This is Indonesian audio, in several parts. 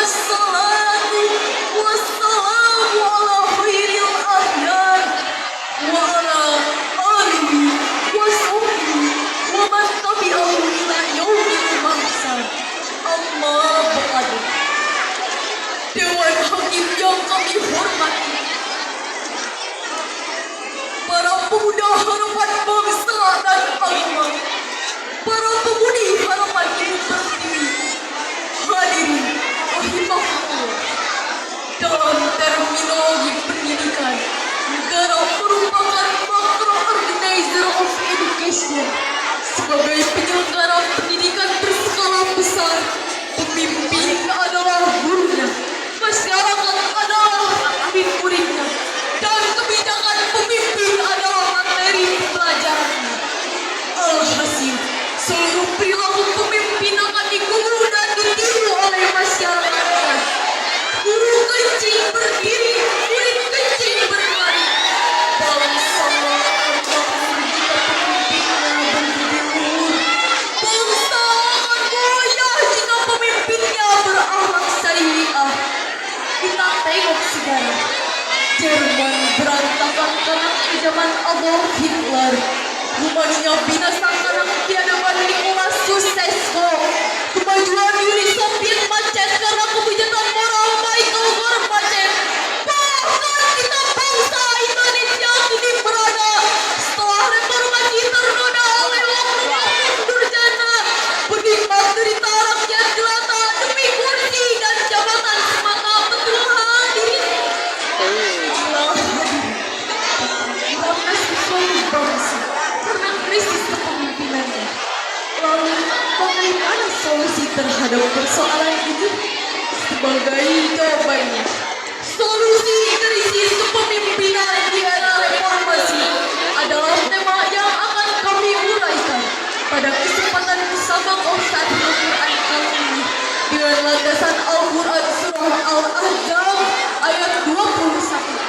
wassalatu wassalamu ala khairil ahyan wa ala alihi wa sahbihi wa man tabi'ahu ila yaumil mahsyar. Allah ba'du. Dewan Hakim yang kami hormati, para pemuda harapan bangsa dan agama, para pemudi harapan Ibu Pertiwi, hadirin rahimakumullah. Dalam terminologi pendidikan, negara merupakan macro organizer of education. Sebagai penyelenggara pendidikan berskala besar, pemimpin adalah gurunya, masyarakat adalah pemimpin muridnya, dan kebijakan pemimpin adalah materi pelajarannya. Alhasil, seluruh perilaku pemimpin akan diguru dan ditiru oleh masyarakatnya. Guru kencing berdiri, murid kencing berlari. Bangsa akan makmur jika pemimpinnya berdiri luhur. Bangsa akan goyah jika pemimpinnya berakhlak syariah. Kita tengok saudara, Jerman berantakan karena kekejaman Adolf Hitler. Rumania binasa karena ketiadaan Nicholas Ceausescu. Kemajuan Uni Soviet macet karena kebijakan moral Michael Gorbachev. Bahkan kita bangsa Indonesia kini berada setelah reformasi ternoda oleh oknum durjana, penikmat derita rakyat jelata demi kursi dan jabatan semata. Betul hadirin? Karena sesuatu bangsa, karena krisis kepemimpinannya. Lalu bagaimana solusi terhadap persoalan ini? Sebagai jawabannya, solusi krisis kepemimpinan di era reformasi adalah tema yang akan kami uraikan pada kesempatan Sabak Al-Quran kali ini dengan landasan Al-Quran Surah Al-Ahzab ayat 21.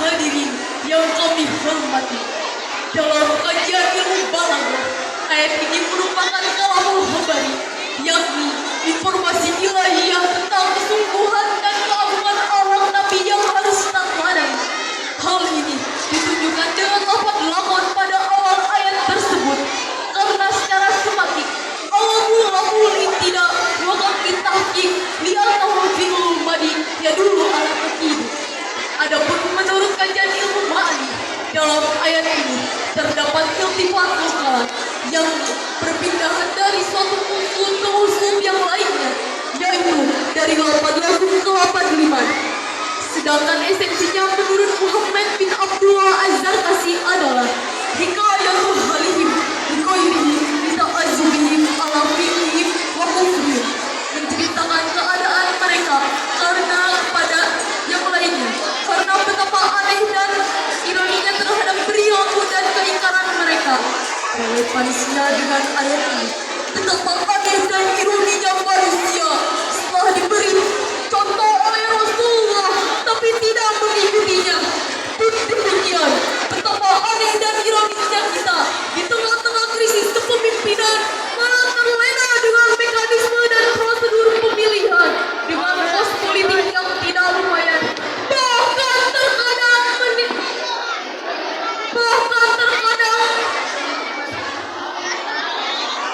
Hadirin yang kami hormati, dalam kajian ilmu balaghah, ayat ini merupakan kalamul khabari, yakni informasi ilahiyah tentang kesungguhan dan keagungan Allah Nabi yang harus teladan. Hal ini ditunjukkan dengan lafaz lakon pada awal ayat tersebut, karena secara sematik awamul tidak wakil tahqiq li'annahu fi'lul madi yadullu ala takid. Adapun menurut kajian ilmu ma'ani, dalam ayat ini terdapat iltifat lokal yang perpindahan dari suatu unsur ke unsur yang lainnya, yaitu dari lafaz lagu ke lafaz liman. Sedangkan esensinya menurut Muhammad bin Abdullah Az-Zarkasi adalah hikayatul halihim, hikayatul lita'azubihim Relevansinya dengan ayat ini, betapa aneh dan ironinya manusia setelah diberi contoh oleh Rasulullah tapi tidak mengikutinya. Pun demikian, betapa aneh dan ironisnya kita di tengah-tengah krisis kepemimpinan malah terlena dengan mekanisme dan prosedur pemilihan dengan kos politik yang tidak lumayan.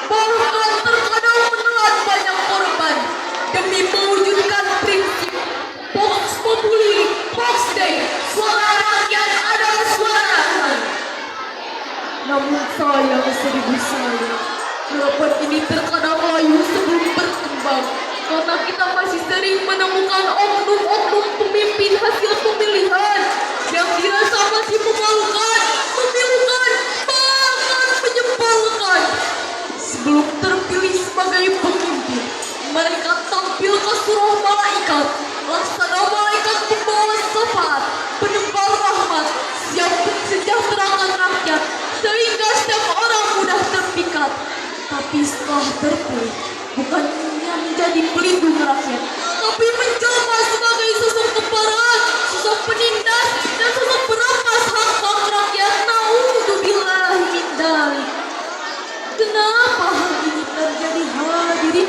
Bahkan terkadang menelan banyak korban demi mewujudkan prinsip Vox Populi, Vox Dei, suara rakyat adalah suara Tuhan. Namun sayang seribu sayang, harapan ini terkadang layu sebelum berkembang karena kita masih sering menemukan oknum-oknum pemimpin hasil pemilihan yang dirasa masih memalukan, memilukan, bahkan menyebalkan. Sebelum terpilih sebagai pemimpin, mereka tampil ke surah malaikat, laksana malaikat pembawa syafaat, penebar rahmat, siap mensejahterakan rakyat, sehingga setiap orang mudah terpikat. Tapi setelah terpilih, bukannya menjadi pelindung rakyat, tapi menjelma sebagai sosok keparat, sosok penindas, dan sosok perampas hak-hak rakyat. Naudzubillahi min dzalik. Kenapa hal ini terjadi hadirin?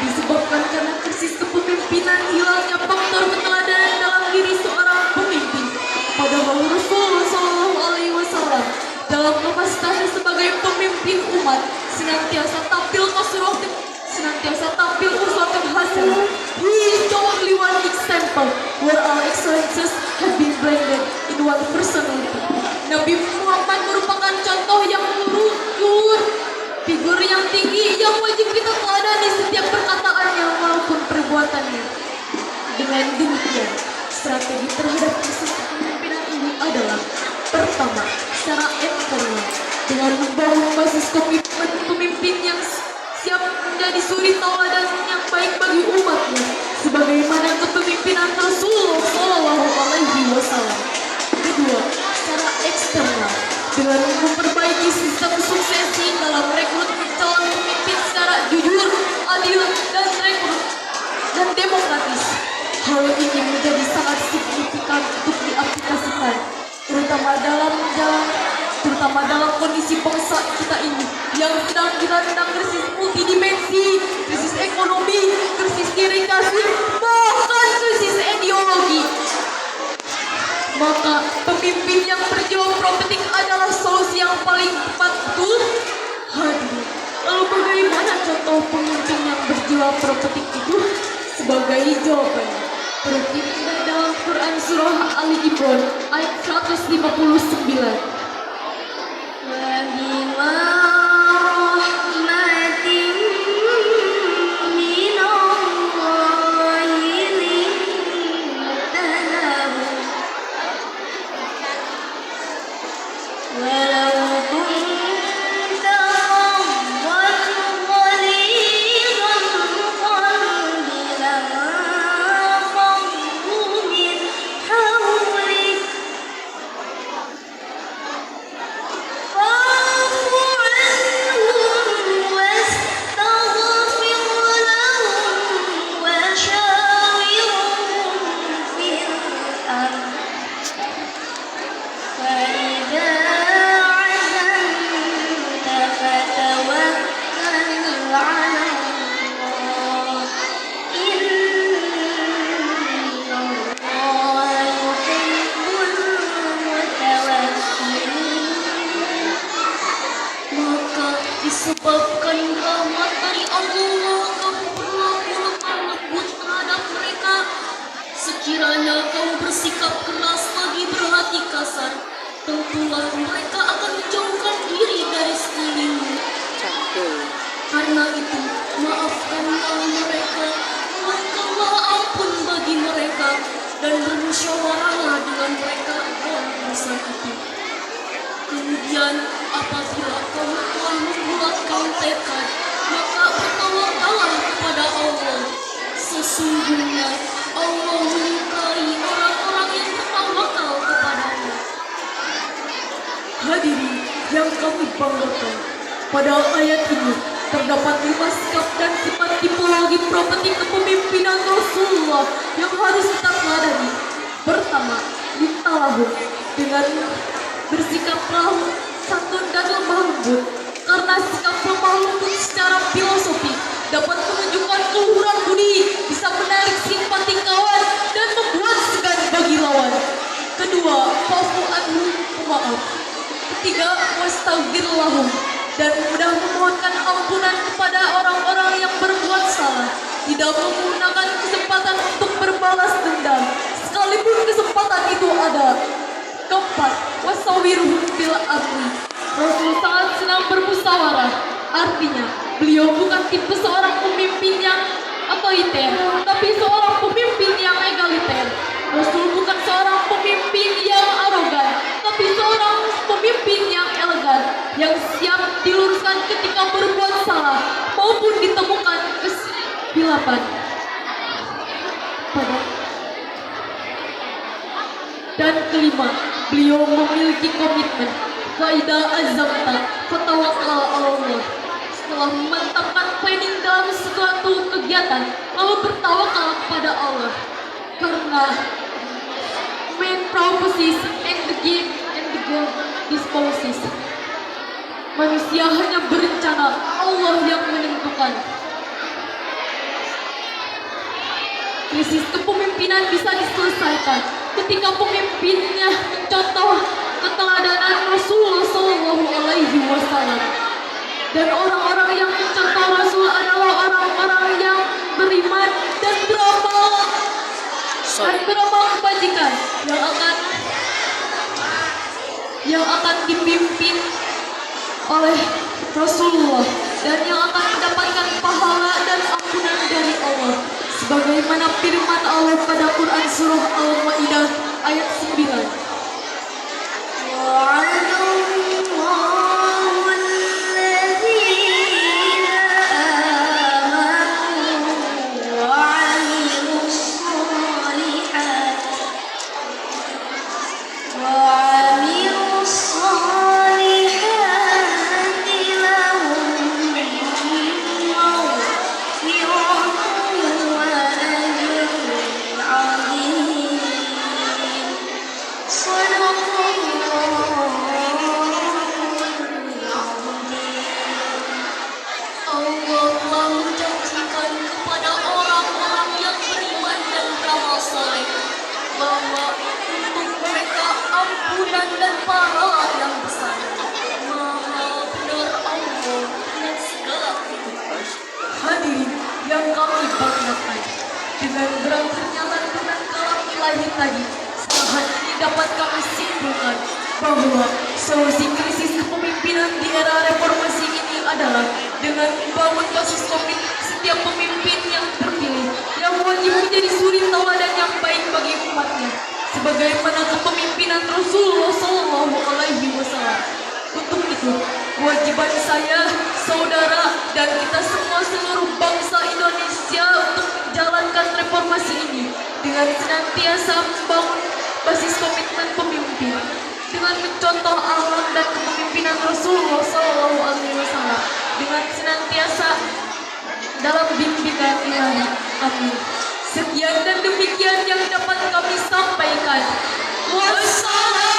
Disebabkan karena krisis kepemimpinan, hilangnya faktor keteladanan dalam diri seorang pemimpin. Padahal Rasulullah SAW dalam kapasitasnya sebagai pemimpin umat senantiasa tampil uswatun hasanah. He is the only one example where all excellences have been blended in one personality. Nabi Muhammad merupakan contoh yang luhur, figur yang tinggi yang wajib kita teladani setiap perkataannya maupun perbuatannya. Dengan demikian, strategi terhadap krisis kepemimpinan ini adalah: pertama, secara internal, dengan membangun basis komitmen pemimpin yang siap menjadi suri tauladan yang baik bagi umatnya, sebagaimana kepemimpinan Rasulullah SAW. Kedua, secara eksternal, dengan memperbaiki sistem suksesi dalam rekrutmen calon pemimpin secara jujur, adil, dan demokratis. Hal ini menjadi sangat signifikan untuk diaplikasikan, terutama dalam kondisi bangsa kita ini yang sedang dilanda krisis multidimensi, krisis ekonomi, krisis irigasi, bahkan krisis ideologi. Maka pemimpin yang berjiwa prophetik adalah solusi yang paling tepat, betul? Hadirin, lalu bagaimana contoh pemimpin yang berjiwa prophetik itu? Sebagai jawabannya, terkutip dari dalam Quran surah Ali Imran ayat 159. Disebabkan rahmat dari Allah, kamu berlaku lemah lembut terhadap mereka. Sekiranya kamu bersikap keras lagi berhati kasar, tentulah mereka akan menjauhkan diri dari sekelilingmu. Karena itu, maafkanlah mereka, mohonkanlah ampun bagi mereka, dan bermusyawarahlah dengan mereka dalam urusan itu. Kemudian, apabila kamu telah membulatkan tekad, maka bertawakallah kepada Allah. Sesungguhnya Allah menyukai orang-orang yang bertawakal kepada-Nya. Hadirin yang kami banggakan. Pada ayat ini terdapat 5 sikap dan sifat tipologi properti kepemimpinan Rasulullah yang harus kita teladani. Pertama, limtalahu, dengan bersikap santun dan lemah lembut. Karena sikap lemah lembut secara filosofi dapat menunjukkan keluhuran budi, bisa menarik simpati kawan dan membuat segan bagi lawan. Kedua, fa'fu anhum, pemaaf. Ketiga, wastaghfirlahum, dan mudah memohonkan ampunan kepada orang-orang yang berbuat salah. Tidak menggunakan kesempatan untuk berbalas dendam, sekalipun kesempatan itu ada. Keempat, wasawirhum bil amri. Rasul sangat senang bermusyawarah. Artinya, beliau bukan tipe seorang pemimpin yang otoriter, tapi seorang pemimpin yang egaliter. Rasul bukan seorang pemimpin yang arogan, tapi seorang pemimpin yang elegan, yang siap diluruskan ketika berbuat salah maupun ditemukan kesilapan. Dan kelima, beliau memiliki komitmen. Faidah azamta, fatawakkal ala Allah. Setelah memantapkan planning dalam suatu kegiatan, lalu bertawakal kepada Allah. Karena man proposes and the God disposes. Manusia hanya berencana, Allah yang menentukan. Krisis kepemimpinan bisa diselesaikan ketika pemimpinnya mencontoh keteladanan Rasulullah Shallallahu Alaihi Wasallam. Dan orang-orang yang mencontoh Rasul adalah orang-orang yang beriman dan beramal kebajikan yang akan dipimpin oleh Rasulullah dan yang akan mendapatkan pahala dan ampunan dari Allah. Sebagaimana firman Allah pada Quran surah Al-Maidah ayat 9. Dan pahala yang besar. Maha benar Allah dengan segala kebenaran. Hadirin yang kami banggakan, dengan berakhirnya lantunan kalam ilahi tadi, saat ini dapat kami simpulkan bahwa solusi krisis kepemimpinan di era reformasi ini adalah dengan membangun basis komit setiap pemimpin yang terpilih yang wajib menjadi suri tauladan yang baik bagi umatnya, sebagaimana kepemimpinan Rasulullah Shallallahu Alaihi Wasallam. Untuk itu, kewajiban saya, saudara, dan kita semua seluruh bangsa Indonesia untuk menjalankan reformasi ini dengan senantiasa membangun basis komitmen pemimpin dengan mencontoh akhlak dan kepemimpinan Rasulullah Shallallahu Alaihi Wasallam dengan senantiasa dalam bimbingan ilahi. Amin. Sekian dan demikian yang dapat kami sampaikan. Wassalam.